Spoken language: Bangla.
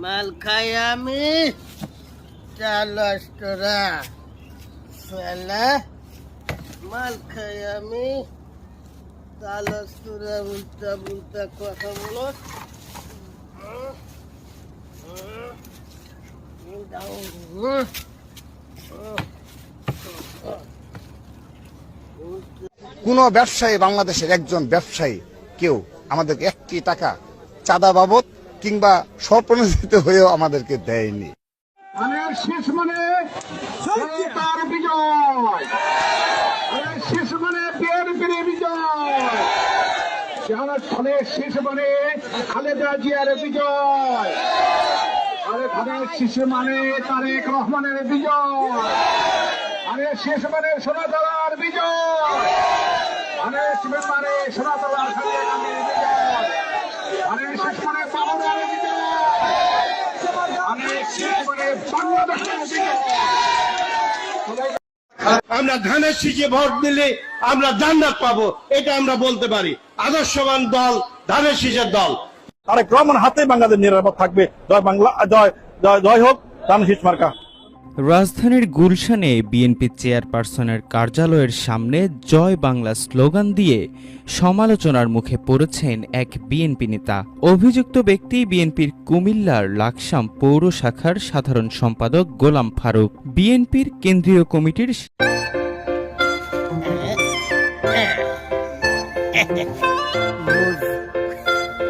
মাল খাই আমি চালস তোরা শালা মাল খাই আমি চালস তোরা উল্টা উল্টা কথা বলো কোন ব্যবসায়ী, বাংলাদেশের একজন ব্যবসায়ী কেউ আমাদেরকে একটি টাকা চাঁদা বাবদ কিংবা স্বপ্রণোদিত হয়েও আমাদেরকে দেয়নি। শেষ মানে তার বিজয়, শেষ মানে বিএনপির বিজয়, ধানের শেষ মানে খালেদা জিয়ার বিজয়, ধানের শেষ মানে তারেক রহমানের বিজয়, শেষ মানে সোনাতলার বিজয়, শেষ মানে সোনাতলার বিজয়, শেষ মানে বাবুরের বিজয়, আমরা ধানের শীষে ভোট দিলে আমরা জান্নাত পাবো, এটা আমরা বলতে পারি। আদর্শবান দল ধানের শীষের দল। তারেক রহমান হাতে বাংলাদেশ নিরাপদ থাকবে। জয় বাংলা, জয় জয় জয় হোক ধানের শীষ মার্কা। রাজধানীর গুলশানে বিএনপি চেয়ারপারসনের কার্যালয়ের সামনে জয় বাংলা স্লোগান দিয়ে সমালোচনার মুখে পড়েছেন এক বিএনপি নেতা। অভিযুক্ত ব্যক্তি বিএনপির কুমিল্লার লাকসাম পৌর শাখার সাধারণ সম্পাদক গোলাম ফারুক। বিএনপির কেন্দ্রীয় কমিটির